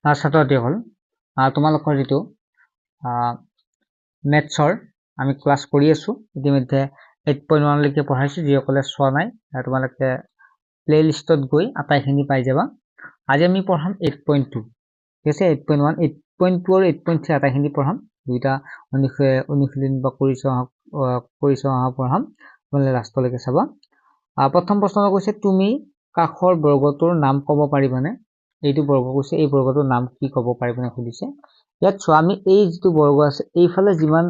ছাত্ৰ ছাত্ৰীসকল, তোমালোকৰ যিটো মেথছৰ আমি ক্লাছ কৰি আছো ইতিমধ্যে 8.1 লৈকে পঢ়াইছো। যিসকলে চোৱা নাই তোমালোকে প্লে লিষ্টত গৈ আটাইখিনি পাই যাবা। আজি আমি পঢ়াম 8.2, ঠিক আছে। 8.1, 8.2 আৰু 8.3 আটাইখিনি পঢ়াম। দুইটা অনুশীলন বা পৰিচয় পঢ়াম, তোমালোকে লাষ্টলৈকে চাবা। প্ৰথম প্ৰশ্ন কৈছে, তুমি কাষৰ বৰ্গটোৰ নাম ক'ব পাৰিবানে? এইটো বৰ্গ কৈছে, এই বৰ্গটোৰ নাম কি ক'ব পাৰিবানে সুধিছে। ইয়াত চোৱা, আমি এই যিটো বৰ্গ আছে এইফালে যিমান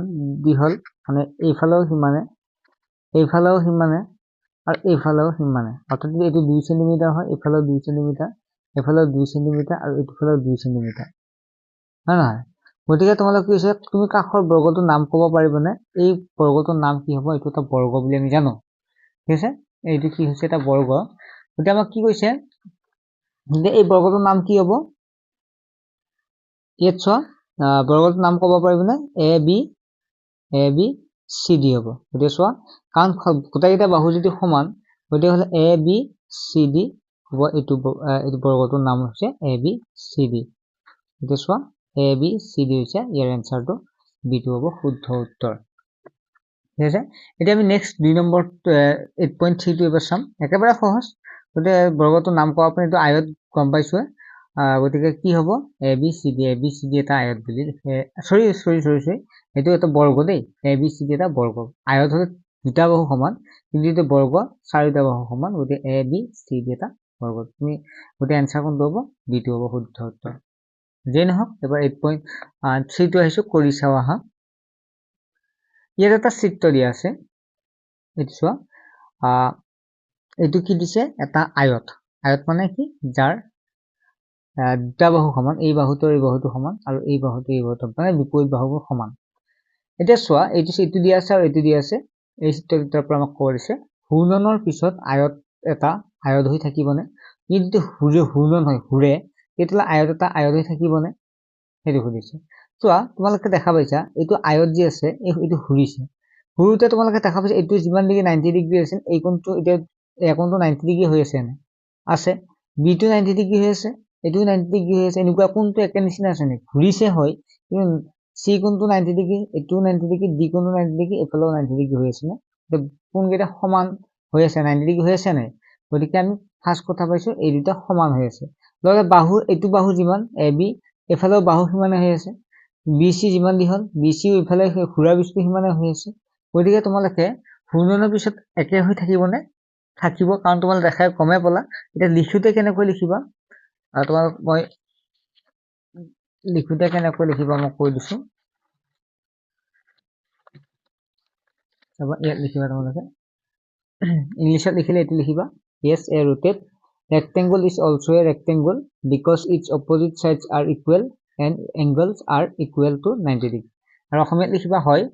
দীঘল মানে এইফালেও সিমানে, এইফালেও সিমানে আৰু এইফালেও সিমানে। অৰ্থাৎ এইটো 2 চেণ্টিমিটাৰ হয়, এইফালেও 2 চেণ্টিমিটাৰ, এইফালেও 2 চেণ্টিমিটাৰ আৰু এইফালেও 2 চেণ্টিমিটাৰ, হয় নহয়? গতিকে তোমালোকে কি হৈছে, তুমি কাষৰ বৰ্গটোৰ নাম ক'ব পাৰিবানে? এই বৰ্গটোৰ নাম কি হ'ব? এইটো এটা বৰ্গ বুলি আমি জানো, ঠিক আছে। এইটো কি হৈছে? এটা বৰ্গ। গতিকে আমাক কি কৈছে, এই বৰ্গটোৰ নাম কি হ'ব? ইয়াত চোৱা, বৰ্গটোৰ নাম ক'ব পাৰিবনে? এ বি চি ডি হ'ব। গতিকে চোৱা, কাৰণ গোটেইকেইটা বাহু যদি সমান, গতিকে হ'লে এ বি চি ডি হ'ব। এইটো বৰ্গটোৰ নাম হৈছে এ বি চি ডি। গতিকে চোৱা, এ বি চি ডি হৈছে ইয়াৰ এনচাৰটো, বিটো হ'ব শুদ্ধ উত্তৰ, ঠিক আছে। এতিয়া আমি নেক্সট 2 নম্বৰ 8.3টো এবাৰ চাম। একেবাৰে সহজ। গতিকে বৰ্গটোৰ নাম কোৱা আপুনি এইটো আয়ত গম পাইছোৱে। গতিকে কি হ'ব? এ বি চি ডি, এটা আয়ত বুলি চৰি এইটো এটা বৰ্গ দেই। এ বি চি ডি এটা বৰ্গ। আয়ত হ'লে 2টা বাহু সমান, কিন্তু এইটো বৰ্গ 4টা বাহু সমান। গতিকে এ বি চি ডি এটা বৰ্গ। তুমি গতিকে এনচাৰ কোনটো হ'ব? বিটো হ'ব শুদ্ধ উত্তৰ। যেই নহওক, এবাৰ 8.3টো আহিছো, কৰি চাওঁ আহা। ইয়াত এটা চিত্ৰ দিয়া আছে, এইটো চোৱা। এইটো কি দিছে? এটা আয়ত। আয়ত মানে কি? যাৰ 2টা বাহু সমান, এই বাহুটো এই বাহুটো সমান আৰু এই বাহুটো এই বাহুটো, মানে বিপৰীত বাহুবোৰ সমান। এতিয়া চোৱা, এইটো দিয়া আছে আৰু এইটো দিয়া আছে। এই চিত্ৰটোৰ পৰা আমাক ক'ব দিছে, ঘূৰ্ণনৰ পিছত আয়ত এটা আয়ত হৈ থাকিবনে? ই যদি ঘূৰ্ণন হয়, ঘূৰে, তেতিয়াহ'লে আয়ত এটা আয়ত হৈ থাকিবনে? সেইটো সুধিছে। চোৱা, তোমালোকে দেখা পাইছা এইটো আয়ত যি আছে এইটো ঘূৰিছে। ঘূৰোতে তোমালোকে দেখা পাইছা এইটো যিমান ডিগ্ৰী 90 ডিগ্ৰী আছিল, এই কোণটো এতিয়া এই কোণটো 90 ডিগ্ৰী হৈ আছে নে? আছে। বিটো 90 ডিগ্ৰী হৈ আছে, এইটোও 90 ডিগ্ৰী হৈ আছে। এনেকুৱা কোণটো একে নিচিনা আছে নেকি? ঘূৰিছে হয়, কিন্তু চি কোণটো 90 ডিগ্ৰী, এইটোও 90 ডিগ্ৰী, ডি কোণটো 90 ডিগ্ৰী, এইফালেও 90 ডিগ্ৰী হৈ আছে নে? কোণকেইটা সমান হৈ আছে, 90 ডিগ্ৰী হৈ আছে নাই? গতিকে আমি ফাৰ্ষ্ট কথা পাইছো এই দুটা সমান হৈ আছে। লগতে বাহু, এইটো বাহু যিমান এ বি, এফালেও বাহু সিমানে হৈ আছে। বি চি যিমান দীঘল, বি চিও ইফালে ঘূৰা বিচটো সিমানে হৈ আছে। গতিকে তোমালোকে ঘূৰ্ণনৰ পিছত একে হৈ থাকিবনে? থাকিব, কাৰণ তোমালোকে দেখাই গমেই পালা। এতিয়া লিখোতে কেনেকৈ লিখিবা? তোমালোক মই লিখোতে কেনেকৈ লিখিবা মই কৈ দিছো। ইয়াত লিখিবা তোমালোকে। ইংলিছত লিখিলে এইটো লিখিবা, yes, a rotate rectangle is also a rectangle because its opposite sides are equal and angles are equal to 90 degree. আৰু অসমীয়াত লিখিবা, হয়,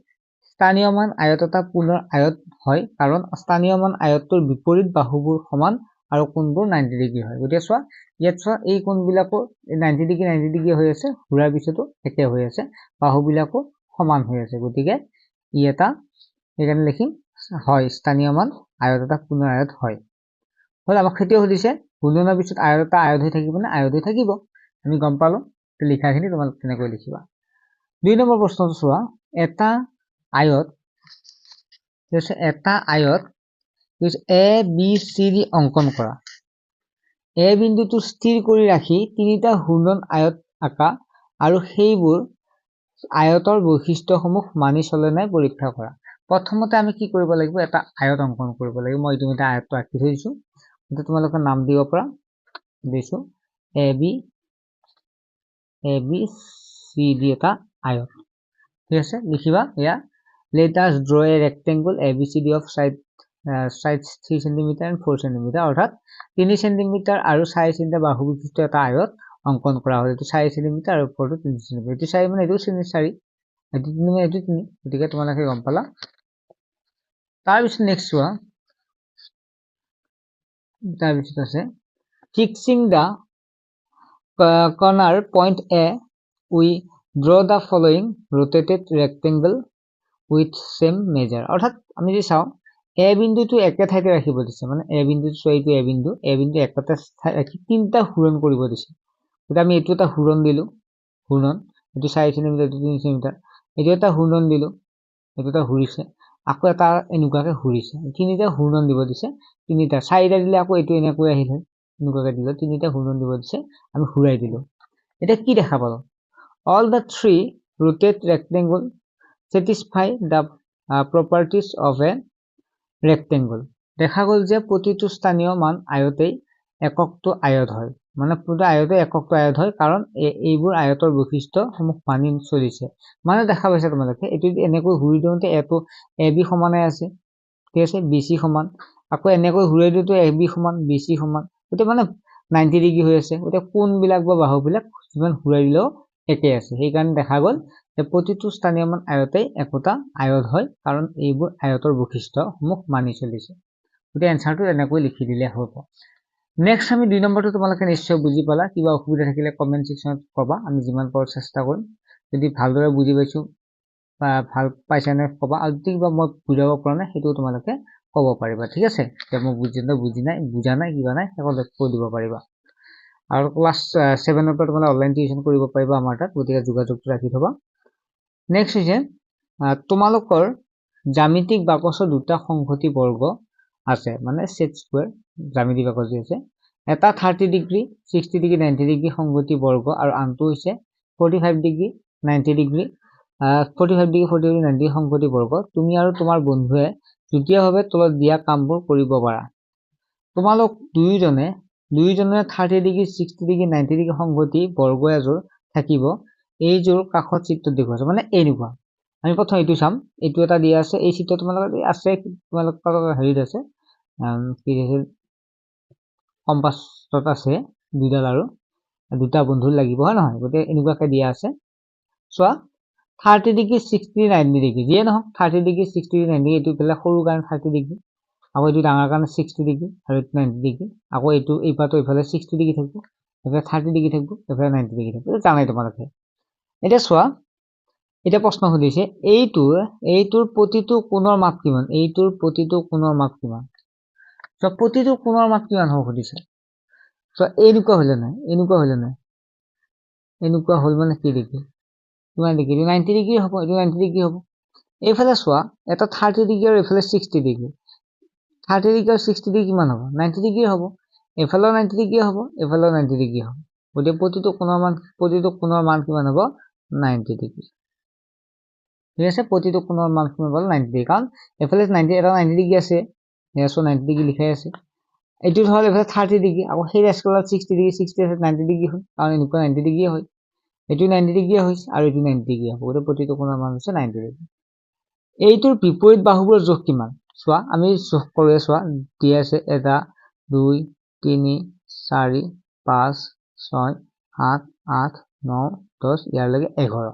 স্থানীয়মান আয়ত এটা পুনৰ আয়ত হয় কাৰণ স্থানীয়মান আয়তটোৰ বিপৰীত বাহুবোৰ সমান আৰু কোণবোৰ 90 ডিগ্ৰী হয়। গতিকে চোৱা, ইয়াত চোৱা, এই কোণবিলাকো 90 ডিগ্ৰী হৈ আছে, ঘূৰাৰ পিছতো একে হৈ আছে, বাহুবিলাকো সমান হৈ আছে। গতিকে ই এটা, সেইকাৰণে লিখিম, হয়, স্থানীয়মান আয়ত এটা পুনৰ আয়ত হয়। হল, আমাক সেইটোৱে সুধিছে, ঘূৰ্ণনৰ পিছত আয়ত এটা আয়ত হৈ থাকিবনে? আয়ত হৈ থাকিব, আমি গম পালো। লিখাখিনি তোমালোক তেনেকৈ লিখিবা। 2 নম্বৰ প্ৰশ্নটো চোৱা, এটা আয়ত এ বি চি ডি অংকন কৰা। এ বিন্দুটো স্থিৰ কৰি ৰাখি 3টা ঘূৰ্ণন আয়ত আঁকা আৰু সেইবোৰ আয়তৰ বৈশিষ্ট্যসমূহ মানি চলে নাই পৰীক্ষা কৰা। প্ৰথমতে আমি কি কৰিব লাগিব? এটা আয়ত অংকন কৰিব লাগিব। মই ইতিমধ্যে আয়তটো আঁকি থৈ দিছো, তোমালোকে নাম দিব পৰা দিছো, এ বি চি ডি এটা আয়ত, ঠিক আছে। লিখিবা, এয়া let us draw a rectangle ABCD of sides 3 cm and 4 cm, অৰ্থাৎ 3 cm আৰু 4 cm বাহু বিশিষ্ট এটা আয়ত অংকন কৰা হ'ল। এইটো 4 cm আৰু ওপৰটো 3 cm, এইটো 4 মানে এইটো 4, এইটো 3 মানে এইটো 3। গতিকে তোমালোকে গম পালা। তাৰপিছত নেক্সট চোৱা, তাৰপিছত আছে fixing the corner point A, we draw the following rotated rectangle with same measure, অৰ্থাৎ আমি যদি চাওঁ, এ বিন্দুটো একে ঠাইতে ৰাখিব দিছে, মানে এ বিন্দুটো চোৱা, এইটো এ বিন্দু একেটা ঠাইত ৰাখি 3টা ঘূৰণ কৰিব দিছে। গতিকে আমি এইটো এটা ঘূৰণ দিলো, ঘূৰ্ণন, এইটো 4 সেণ্টিমিটাৰ, এইটো 3 সেণ্টিমিটাৰ, এইটো এটা ঘূৰ্ণন দিলো, এইটো এটা ঘূৰিছে, আকৌ এটা এনেকুৱাকে ঘূৰিছে, তিনিটা ঘূৰ্ণন দিব দিছে, তিনিটা, 4টা দিলে আকৌ এইটো এনেকৈ আহিল হয়, এনেকুৱাকে দিলো, তিনিটা ঘূৰ্ণন দিব দিছে, আমি ঘূৰাই দিলো। এতিয়া কি দেখা পালো? All the three rotate rectangle satisfy the properties of a rectangle. দেখা গ'ল যে প্ৰতিটো স্থানীয় মান আয়তেই এককটো আয়ত হয়, মানে প্ৰতিটো আয়তে এককটো আয়ত হয়, কাৰণ এইবোৰ আয়তৰ বৈশিষ্ট্যসমূহ মানি চলিছে। মানে দেখা পাইছে তোমালোকে, এইটো এনেকৈ ঘূৰি দিওঁতে এইটো এ বি সমানে আছে, ঠিক আছে, বি চি সমান, আকৌ এনেকৈ ঘূৰাই দিওঁতে এ বি সমান, বি চি সমান, গতিকে মানে 90 ডিগ্ৰী হৈ আছে, গতিকে কোণবিলাক বা বাহুবিলাক যিমান ঘূৰাই দিলেও একে আছে। সেইকাৰণে দেখা গ'ল যে প্ৰতিটো স্থানীয় মান আয়তেই একোটা আয়ত হয়, কাৰণ এইবোৰ আয়তৰ বৈশিষ্ট্যসমূহ মানি চলিছে। গতিকে এনচাৰটো এনেকৈ লিখি দিলে হ'ব। নেক্সট আমি 2 নম্বৰটো তোমালোকে নিশ্চয় বুজি পালা, কিবা অসুবিধা থাকিলে কমেণ্ট ছেকশ্যনত ক'বা, আমি যিমান পাৰোঁ চেষ্টা কৰিম। যদি ভালদৰে বুজি পাইছো বা ভাল পাইছা নে ক'বা, আৰু যদি কিবা মই বুজাব পৰা নাই সেইটোও তোমালোকে ক'ব পাৰিবা, ঠিক আছে, যে মই বুজা নাই কিবা নাই সকলোকে কৈ দিব পাৰিবা। আৰু ক্লাছ 7ৰ পৰা তোমালোকে অনলাইন টিউশ্যন কৰিব পাৰিবা আমাৰ তাত, গতিকে যোগাযোগটো ৰাখি থবা। নেক্সট হৈছে তোমালোকৰ জ্যামিতিক বাকচৰ দুটা সংহতি বৰ্গ আছে, মানে সেট স্কোয়াৰ জ্যামিতিক বাকচ যি আছে, এটা 30 ডিগ্ৰী 60 ডিগ্ৰী 90 ডিগ্ৰী সংহতি বৰ্গ, আৰু আনটো হৈছে 45 ডিগ্ৰী 90 ডিগ্ৰী 45 ডিগ্ৰী 40 ডিগ্ৰী 90 সংহতি বৰ্গ। তুমি আৰু তোমাৰ বন্ধুৱে যুটীয়াভাৱে তলত দিয়া কামবোৰ কৰিব পাৰা। তোমালোক দুয়োজনে 30 ডিগ্ৰী 60 ডিগ্ৰী 90 ডিগ্ৰী সংহতি বৰ্গ এযোৰ থাকিব, এইযোৰ কাষত চিত্ৰত দেখুৱাইছে, মানে এনেকুৱা। আমি প্ৰথম এইটো চাম, এইটো এটা দিয়া আছে, এই চিত্ৰত তোমালোকৰ আছে, তোমালোকৰ হেৰিত আছে, কি আছিল, কম্পাছত আছে দুইডাল, আৰু দুটা বন্ধু লাগিব, হয় নহয়, গতিকে এনেকুৱাকে দিয়া আছে। চোৱা 30 ডিগ্ৰী 60 90 ডিগ্ৰী, যিয়ে নহওক 30 ডিগ্ৰী 60 ডিগ্ৰী 90 ডিগ্ৰী, এইটো পেলাই সৰু কাৰণে 30 ডিগ্ৰী, আকৌ এইটো ডাঙৰ কাৰণে 60 ডিগ্ৰী, আৰু এইটো 90 ডিগ্ৰী, আকৌ এইটো এইপাতো এইফালে 60 ডিগ্ৰী থাকিব, এইফালে 30 ডিগ্ৰী থাকিব, এইফালে 90 ডিগ্ৰী থাকিব, জানাই তোমালোকে। এতিয়া চোৱা, এতিয়া প্ৰশ্ন সুধিছে, এইটোৰ প্ৰতিটো কোণৰ মাপ কিমান, এইটোৰ প্ৰতিটো কোণৰ মাপ কিমান। চোৱা প্ৰতিটো কোণৰ মাপ কিমান হ'ব সুধিছে। চোৱা এনেকুৱা হলে নাই, এনেকুৱা হলে নাই, এনেকুৱা হল মানে কি ডিগ্ৰী, কিমান ডিগ্ৰী, 90 ডিগ্ৰী হ'ব, এইটো 90 ডিগ্ৰী হ'ব। এইফালে চোৱা, এটা 30 ডিগ্ৰী আৰু এইফালে 60 ডিগ্ৰী, 30 ডিগ্ৰী আৰু 60 ডিগ্ৰী কিমান হ'ব, 90 ডিগ্ৰী হ'ব। এইফালেও 90 ডিগ্ৰী হ'ব, এইফালেও 90 ডিগ্ৰী হ'ব, গতিকে প্ৰতিটো কোণৰ মান কিমান হ'ব, 90 ডিগ্ৰী, ঠিক আছে। প্ৰতিটো কোণৰ মান কিমান হ'ল, 90 ডিগ্ৰী, কাৰণ এইফালে 90 ডিগ্ৰী আছে, 90 ডিগ্ৰী লিখাই আছে, এইটো হ'ল এইফালে 30 ডিগ্ৰী, আকৌ সেই স্কেলত 60 ডিগ্ৰী 60 আছে, 90 ডিগ্ৰী হ'ল, কাৰণ এনেকুৱা 90 ডিগ্ৰীয়ে হয়, এইটো 90 ডিগ্ৰীয়ে হৈছে, আৰু এইটো 90 ডিগ্ৰী হ'ব, গতিকে প্ৰতিটো কোণৰ মান হৈছে 90 ডিগ্ৰী। এইটোৰ বিপৰীত বাহুবোৰৰ জোখ কিমান, চোৱা আমি জোখ কৰোৱে, চোৱা দিয়া আছে, 1 2 3 4 5 6 7 8 9 10, ইয়াৰলৈকে 11,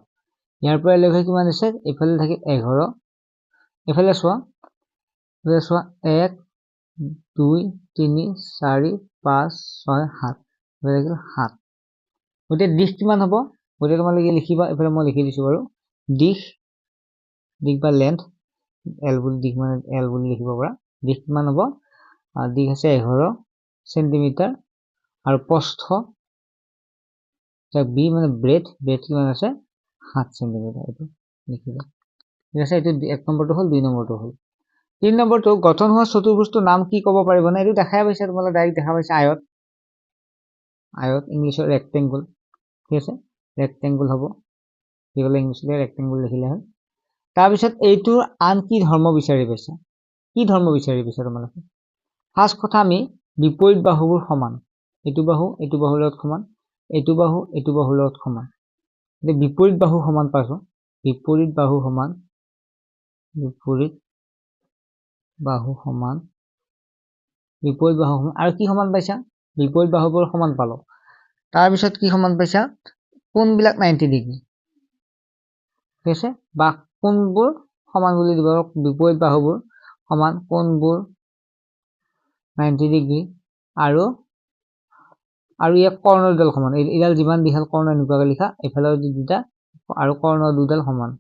ইয়াৰ পৰা লেখা কিমান আছে, এইফালে থাকে 11, এইফালে চোৱা 1 2 3 4 5 6 7, এইফালে 7, গতিকে দিশ কিমান হ'ব, গতিকে তোমালোকে লিখিবা, এইফালে মই লিখি দিছো বাৰু, দিশ বা লেন্থ, এল বুলি দিশ মানে এল বুলি লিখিব পাৰা, দিশ কিমান হ'ব, দিশ আছে 11 সেন্টিমিটাৰ, আৰু প্ৰস্থ বি মানে ব্ৰেড কিমান আছে 7 সেন্টিমিটাৰ, এইটো লিখিবা, ঠিক আছে। এইটো 1 নম্বৰটো হ'ল, 2 নম্বৰটো হ'ল। 3 নম্বৰটো, গঠন হোৱা চতুৰ্ভুজটোৰ নাম কি ক'ব পাৰিবনে, এইটো দেখাই পাইছে, তোমালোকে ডাইৰেক্ট দেখা পাইছে, আয়ত ইংলিছত ৰেক্টেংগুল, ঠিক আছে, ৰেক্টেংগুল হ'ব, সেইফালে ইংলিছতে ৰেক্টেংগুল লিখিলে হয়। তাৰপিছত এইটোৰ আন কি ধৰ্ম বিচাৰি পাইছা, কি ধৰ্ম বিচাৰি পাইছা তোমালোকে। ফাৰ্ষ্ট কথা, আমি বিপৰীত বাহুবোৰ সমান, এইটো বাহুৰ লগত সমান, এইটো বাহুৰ লগত সমান, এতিয়া বিপৰীত বাহু সমান পাইছো, বিপৰীত বাহু সমান, আৰু কি সমান পাইছা, বিপৰীত বাহুবোৰ সমান পালো। তাৰপিছত কি সমান পাইছা, কোণবিলাক 90 ডিগ্ৰী, ঠিক আছে, বা কোণবোৰ সমান বুলি দিব, বিপৰীত বাহুবোৰ সমান, কোণবোৰ 90 ডিগ্ৰী, আৰু ইয়াক কৰ্ণ দুডাল সমান, এইডাল যিমান দীঘল কৰ্ণ এনেকুৱাকে লিখা, এইফালে দুটা, আৰু কৰ্ণ দুডাল সমান,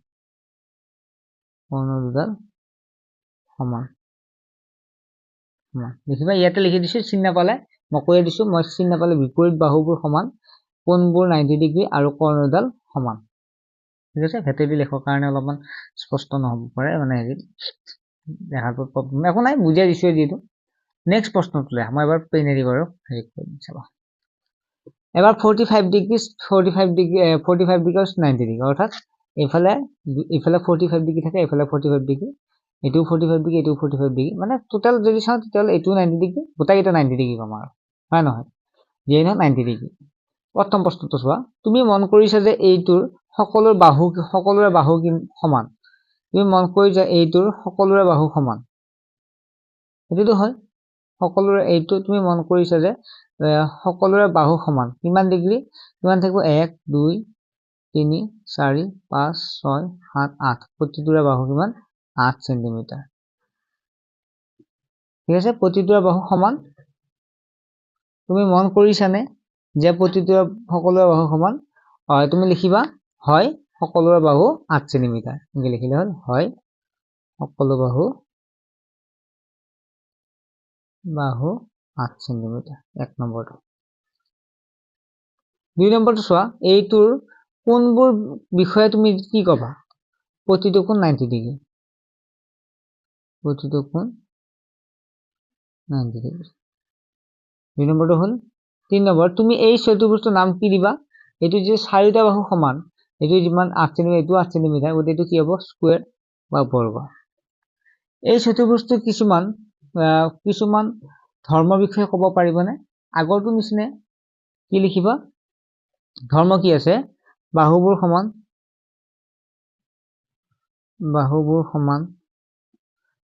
লিখিবা, ইয়াতে লিখি দিছো, চিন নাপালে মই কৈয়ে দিছো, মই চিন নাপালে বিপৰীত বাহুবোৰ সমান, কোণবোৰ 90 ডিগ্ৰী আৰু কৰ্ণডাল সমান ঠিক আছে ভেটেদি লেখৰ কাৰণে অলপমান স্পষ্ট নহ'ব পাৰে মানে হেৰি দেখাটো প্ৰব্লেম একো নাই বুজাই দিছো যিটো নেক্সট প্ৰশ্নটোলৈ মই এবাৰ পেনেৰি বাৰু হেৰি কৰিম চাবা এবাৰ 45 ডিগ্ৰী 90 ডিগ্ৰী অৰ্থাৎ এইফালে 45 ডিগ্ৰী থাকে এইফালে 45 ডিগ্ৰী এটো 45 ডিগ্ৰী এটো 45 ডিগ্ৰী মানে টোটাল যদি চাও টোটাল এটো 90 ডিগ্ৰী গোটাইটা 90 ডিগ্ৰী পাম আৰু হয় নহয় যেই নহয় 90 ডিগ্ৰী প্ৰথম প্ৰশ্নটো চোৱা তুমি মন কৰিছা যে এইটোৰ সকলোৰে বাহু সমান তুমি মন কৰিছা এইটোৰ সকলোৰে বাহু সমান এটোটো হয় সকলোৰে এইটো তুমি মন কৰিছা যে সকলোৰে বাহু সমান কিমান ডিগ্ৰী কিমান থাকিব 1 2 3 4 5 6 7 8 প্ৰতিটোৰে বাহু কিমান 8 সেন্টিমিটাৰ ঠিক আছে প্ৰতিটোৰে বাহু সমান তুমি মন কৰিছানে যে প্ৰতিটোৰে সকলোৰে বাহু সমান তুমি লিখিবা হয় সকলোৰে বাহু 8 সেন্টিমিটাৰ এনেকৈ লিখিলে হ'ল হয় সকলো বাহু 8 সেন্টিমিটাৰ এক নম্বৰটো দুই নম্বৰটো চোৱা এইটোৰ কোনবোৰ বিষয়ে তুমি কি কবা প্ৰতিটো কোণ 90 ডিগ্ৰী প্ৰতিটো কোণ 90 ডিগ্ৰী দুই নম্বৰটো হ'ল তিন নম্বৰ তুমি এই চতুৰ্ভুজটোৰ নাম কি দিবা এইটো যে চাৰিটা বাহু সমান এইটো যিমান 8 সেন্টিমিটাৰ এইটো 8 সেন্টিমিটাৰ গতিকে এইটো কি হ'ব স্কয়াৰ বা বৰ্গ এই চতুৰ্ভুজটো কিছুমান ধৰ্মৰ বিষয়ে ক'ব পাৰিবনে আগৰটো নিচিনা কি লিখিবা ধৰ্ম কি আছে বাহুবোৰ সমান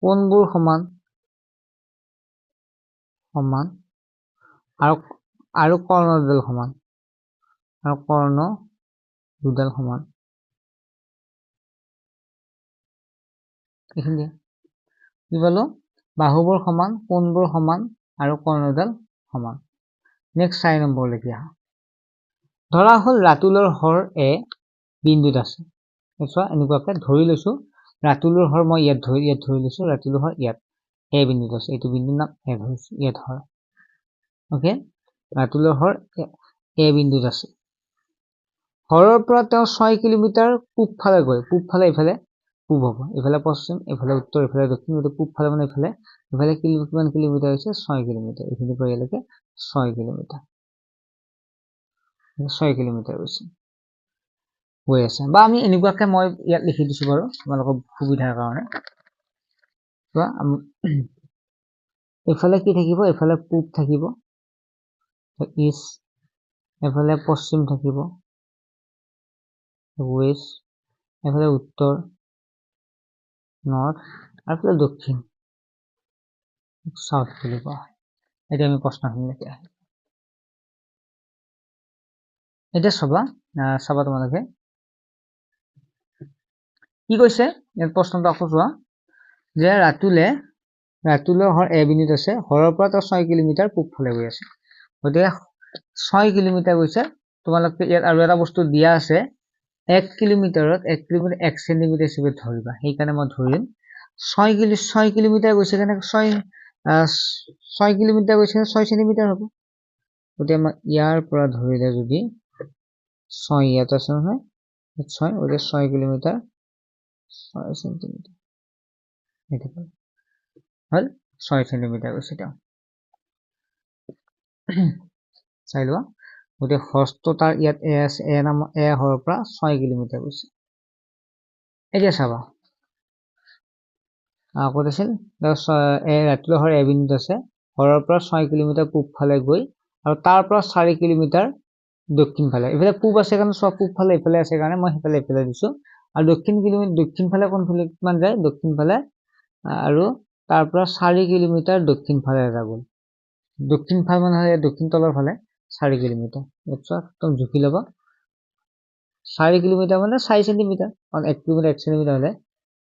কোণবোৰ সমান আৰু কৰ্ণডাল সমান আৰু কৰ্ণ দুডাল সমান এইখিনি কি বলো বাহুবোৰ সমান কোণবোৰ সমান আৰু কৰ্ণডাল সমান নেক্সট 4 নম্বৰ লৈকে আহা ধৰা হল ৰাতুলৰ হৰ এ বিন্দুত আছে চোৱা এনেকুৱাকে ধৰি লৈছো ৰাতুলৰ হৰ মই ইয়াত ধৰি লৈছো ৰাতুলৰ হৰ ইয়াত এ বিন্দুত আছে এইটো বিন্দুৰ নাম এ ধৰিছো ইয়াত হৰ ওকে ৰাতুলৰ হৰ এ বিন্দুত আছে হৰৰ পৰা তেওঁ 6 কিলোমিটাৰ পূবফালে গৈ পূবফালে ইফালে পূব হ'ব ইফালে পশ্চিম ইফালে উত্তৰ ইফালে দক্ষিণ গতিকে পূবফালে মানে ইফালে কিমান কিলোমিটাৰ হৈছে 6 কিলোমিটাৰ এইখিনি পৰা ইয়ালৈকে 6 কিলোমিটাৰ 6 কিলোমিটাৰ গৈছে গৈ আছে বা আমি এনেকুৱাকে মই ইয়াত লিখি দিছো বাৰু তোমালোকৰ সুবিধাৰ কাৰণে চোৱা এফালে কি থাকিব এফালে পূব থাকিব ইষ্ট এফালে পশ্চিম থাকিব ওয়েস্ট এফালে উত্তৰ নৰ্থ আৰ এফালে দক্ষিণ সাউথ বুলি কোৱা হয় এটা আমি প্ৰশ্নখিনি লেখি আহে এটা চাবা তোমালোকে কি কৈছে এই প্ৰশ্নটো আকৌ চোৱা যে ৰাতুলৰ হৰ এ বিন্দুত আছে হৰৰ পৰা 6 কিলোমিটাৰ পূবফালে গৈ আছে গতিকে 6 কিলোমিটাৰ গৈছে তোমালোকে ইয়াত আৰু এটা বস্তু দিয়া আছে 1 কিলোমিটাৰত 1 সেন্টিমিটাৰ হিচাপে ধৰিবা সেইকাৰণে মই ধৰিম 6 কিলোমিটাৰ গৈছে কাৰণে 6 কিলোমিটাৰ গৈছে 6 সেন্টিমিটাৰ হ'ব গতিকে মই ইয়াৰ পৰা ধৰিলে যদি 6 ইয়াত আছে নহয় 6 গতিকে 6 কিলোমিটাৰ 6 সেন্টিমিটাৰ এটা হল 6 সেন্টিমিটাৰ গৈছে তেওঁ চাই লোৱা গতিকে হস্ত তাৰ ইয়াত এ আছে এ হৰৰ পৰা 6 কিলোমিটাৰ গৈছে এতিয়া চাবা ক'ত আছিল ৰাতুলৰ হৰ এ বিন্দুত আছে হৰৰ পৰা 6 কিলোমিটাৰ পূবফালে গৈ আৰু তাৰ পৰা 4 কিলোমিটাৰ দক্ষিণ ফালে ইফালে পূব আছে কাৰণে সব পূবফালে ইফালে আছে কাৰণে মই ইফালে দিছো আৰু দক্ষিণ ফালে কোনফালে কিমান যায় দক্ষিণ ফালে আৰু তাৰ পৰা 4 কিলোমিটাৰ দক্ষিণ ফালে যাব দক্ষিণ ফালে মানে দক্ষিণ তলৰ ফালে 4 কিলোমিটাৰ এটা একদম জুখি লবা 4 কিলোমিটাৰ মানে 4 সেন্টিমিটাৰ কাৰণ 1 কিলোমিটাৰ 1 সেন্টিমিটাৰ হলে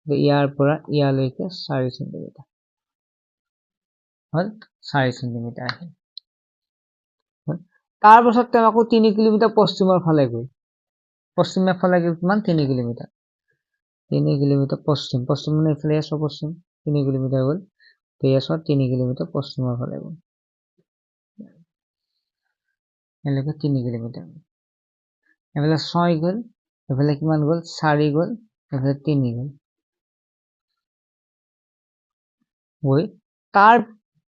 ইয়াৰ পৰা ইয়ালৈকে 4 সেন্টিমিটাৰ হল 4 সেন্টিমিটাৰ তাৰ পাছত তেওঁ আকৌ 3 কিলোমিটাৰ পশ্চিমৰ ফালে গৈ পশ্চিমৰ ফালে কিমান 3 কিলোমিটাৰ পশ্চিম মানে ইফালে আছে পশ্চিম 3 কিলোমিটাৰ গ'ল তেয়াছত 3 কিলোমিটাৰ পশ্চিমৰ ফালে গ'ল এনেকৈ 3 কিলোমিটাৰ এফালে 6 গ'ল, এফালে কিমান গ'ল 4 গ'ল, এফালে 3 গ'ল। গৈ তাৰ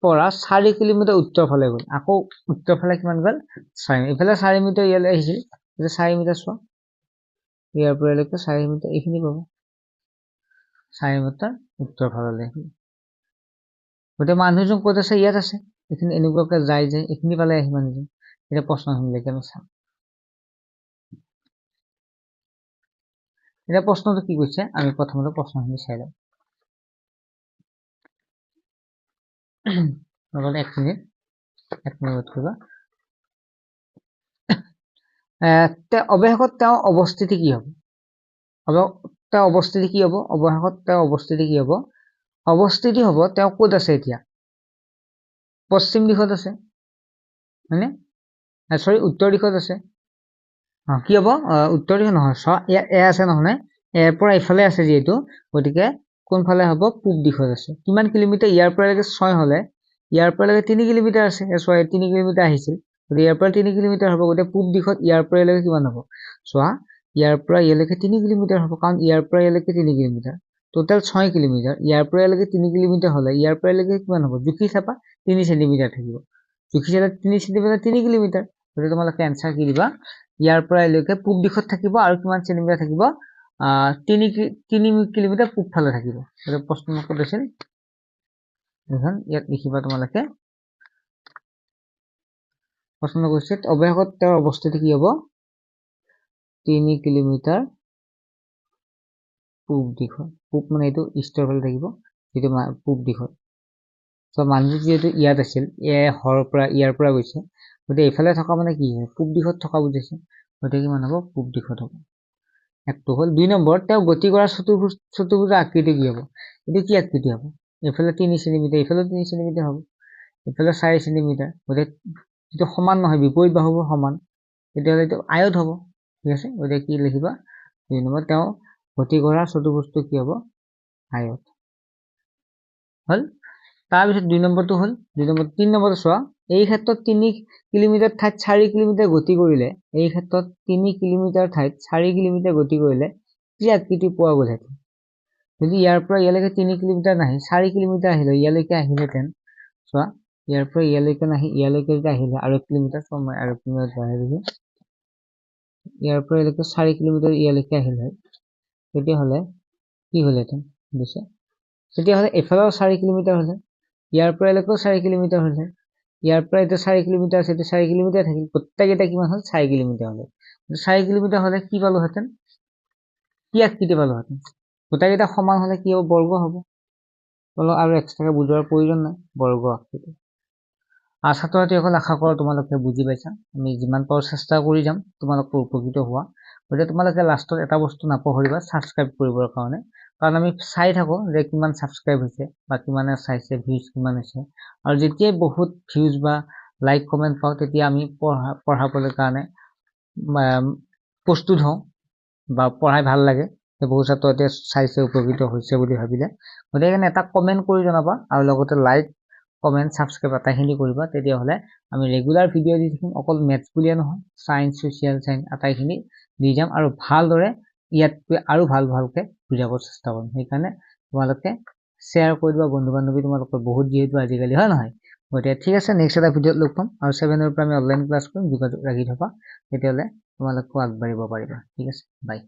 পৰা 4 কিলোমিটাৰ উত্তৰ ফালে গ'ল, আকৌ উত্তৰ ফালে কিমান গ'ল 6 ইফালে 4 মিটাৰ ইয়ালৈ আহিছিল, এতিয়া 4 মিটাৰ চোৱা, ইয়াৰ পৰা লৈকে 4 মিটাৰ এইখিনি পাব, 4 মিটাৰ উত্তৰ ফাললৈ আহিল। গতিকে মানুহজন ক'ত আছে, ইয়াত আছে, এইখিনি এনেকুৱাকে যায় যে এইখিনি পালে আহি মানুহজন। এতিয়া প্ৰশ্নখিনিলৈকে আমি চাম। এতিয়া প্ৰশ্নটো কি কৈছে, আমি প্ৰথমতে প্ৰশ্নখিনি চাই লওঁ। এক মিনিট কৰিবা। অৱশেষত তেওঁৰ অৱস্থিতি কি হ'ব? তেওঁৰ অৱস্থিতি কি হ'ব? অৱশেষত তেওঁৰ অৱস্থিতি কি হ'ব? অৱস্থিতি হ'ব তেওঁ ক'ত আছে এতিয়া? পশ্চিম দিশত আছে, হয়নে? সৰি উত্তৰ দিশত আছে। কি হ'ব? উত্তৰ দিশত নহয়, এ আছে নহয়, এৰ পৰা ইফালে আছে যিহেতু, গতিকে কোনফালে হ'ব? পূব দিশত আছে। কিমান কিলোমিটাৰ? ইয়াৰ পৰা 6 হ'লে ইয়াৰ পৰা 3 কিলোমিটাৰ আছে। 3 কিলোমিটাৰ আহিছিল, গতিকে ইয়াৰ পৰা 3 কিলোমিটাৰ হ'ব। গতিকে পূব দিশত ইয়াৰ পৰা ইয়ালৈকে কিমান হ'ব? চোৱা, ইয়াৰ পৰা ইয়ালৈকে 3 কিলোমিটাৰ হ'ব, কাৰণ ইয়াৰ পৰা ইয়ালৈকে 3 কিলোমিটাৰ, টোটেল 6 কিলোমিটাৰ। ইয়াৰ পৰা ইয়ালৈকে 3 কিলোমিটাৰ হ'লে ইয়াৰ পৰা ইয়ালৈকে কিমান হ'ব? জুখি চাবা, 3 চেণ্টিমিটাৰ থাকিব। জুখি চালে 3 চেণ্টিমিটাৰ 3 কিলোমিটাৰ। গতিকে তোমালোকে এনচাৰ কি দিবা? ইয়াৰ পৰা ইয়ালৈকে পূব দিশত থাকিব আৰু কিমান চেণ্টিমিটাৰ থাকিব? 3 কিলোমিটাৰ পূব ফালে থাকিব। গতিকে প্ৰশ্ন ক'ত আছিল? ইয়াত লিখিবা তোমালোকে। প্ৰশ্ন কৈছে অৱশেষত তেওঁৰ অৱস্থিতি কি হ'ব? 3 কিলোমিটাৰ পূব দিশত। পূব মানে এইটো ইষ্টৰ ফালে থাকিব, যিটো পূব দিশত। মানুহটো যিহেতু ইয়াত আছিল, ইয়াৰ পৰা গৈছে, গতিকে এইফালে থকা মানে কি হয়? পূব দিশত থকা বুজিছে, গতিকে কিমান হ'ব? পূব দিশত হ'ব। একটো হ'ল। 2 নম্বৰ, তেওঁ গতি কৰা চতুৰ্ভুজ আকৃতি কি হ'ব? এইটো কি আকৃতি হ'ব? এইফালে 3 চেণ্টিমিটাৰ, এইফালে 3 চেণ্টিমিটাৰ হ'ব, এইফালে 4 চেণ্টিমিটাৰ, গতিকে যিটো সমান নহয়, বিপৰীত বাহুবোৰ সমান, তেতিয়াহ'লে এইটো আয়ত হ'ব। ঠিক আছে, গতিকে কি লিখিবা? 2 নম্বৰ, তেওঁ গতি কৰা চতুৰ্ভুজটো কি হ'ব? আয়ত। হ'ল। তাৰপিছত 2 নম্বৰটো হ'ল। 3 নম্বৰটো চোৱা, এই ক্ষেত্ৰত 3 কিলোমিটাৰ ঠাইত 4 কিলোমিটাৰ গতি কৰিলে, এই ক্ষেত্ৰত 3 কিলোমিটাৰ ঠাইত 4 কিলোমিটাৰ গতি কৰিলে কি আকৃতি পোৱা গ'লহেঁতেন? যদি ইয়াৰ পৰা ইয়ালৈকে 3 কিলোমিটাৰ নাহি 4 কিলোমিটাৰ আহিলে, ইয়ালৈকে আহিলেহেঁতেন, চোৱা, ইয়াৰ পৰা ইয়ালৈকে নাহি ইয়ালৈকে যদি আহিলে আৰু 1 কিলোমিটাৰ, মই আৰু 1 কিলোমিটাৰ বঢ়াই দিছোঁ, ইয়াৰ পৰা ইয়ালৈকে 4 কিলোমিটাৰ ইয়ালৈকে আহিলে হয়, তেতিয়াহ'লে কি হ'লহেঁতেন? বুজিছে? তেতিয়াহ'লে এফালেও 4 কিলোমিটাৰ হ'লে, ইয়াৰ পৰা ইয়ালৈকেও 4 কিলোমিটাৰ হ'লে, ইয়াৰ পৰা এতিয়া 4 কিলোমিটাৰ আছে, এতিয়া 4 কিলোমিটাৰ থাকিল, গোটেইকেইটা কিমান হ'ল? 4 কিলোমিটাৰ হ'লে। 4 কিলোমিটাৰ হ'লে কি পালোহেঁতেন? কি আকৃতি পালোহেঁতেন? গোটেইকেইটা সমান হ'লে কি হ'ব? বৰ্গ হ'ব। আৰু এক্সট্ৰাকে বুজোৱাৰ প্ৰয়োজন নাই, বৰ্গ আকৃতি। ছাত্ৰ ছাত্ৰীসকল, আশা কৰোঁ তোমালোকে বুজি পাইছা। আমি যিমান পাৰোঁ চেষ্টা কৰি যাম তোমালোকে উপকৃত হোৱা। গতিকে তোমালোকে লাষ্টত এটা বস্তু নাপাহৰিবা, ছাবস্ক্ৰাইব কৰিবৰ কাৰণে, কাৰণ আমি চাই থাকোঁ যে কিমান ছাবস্ক্ৰাইব হৈছে বা কিমানে চাইছে, ভিউজ কিমান হৈছে, আৰু যেতিয়াই বহুত ভিউজ বা লাইক কমেণ্ট পাওঁ, তেতিয়া আমি পঢ়াবলৈ কাৰণে প্ৰস্তুত হওঁ বা পঢ়াই ভাল লাগে, বহু ছাত্ৰ এতিয়া চাইছে, উপকৃত হৈছে বুলি ভাবিলে। গতিকে সেইকাৰণে এটা কমেণ্ট কৰি জনাবা, আৰু লগতে লাইক, কমেণ্ট, ছাবস্ক্ৰাইব আটাইখিনি কৰিবা। তেতিয়াহ'লে আমি ৰেগুলাৰ ভিডিঅ' দি থাকিম, অকল মেথছ বুলিয়ে নহয়, ছায়েন্স, ছ'চিয়েল ছায়েন্স আটাইখিনি দি যাম, আৰু ভালদৰে ইয়াতকৈ আৰু ভালকৈ বুজাব চেষ্টা কৰিম। সেইকাৰণে তোমালোকে শ্বেয়াৰ কৰি দিবা, বন্ধু বান্ধৱী তোমালোকৰ বহুত যিহেতু আজিকালি, হয় নহয়? গতিকে ঠিক আছে, নেক্সট এটা ভিডিঅ'ত লগ পাম, আৰু 7ৰ পৰা আমি অনলাইন ক্লাছ কৰিম, যোগাযোগ ৰাখি থবা, তেতিয়াহ'লে তোমালোকেও আগবাঢ়িব পাৰিবা। ঠিক আছে, বাই।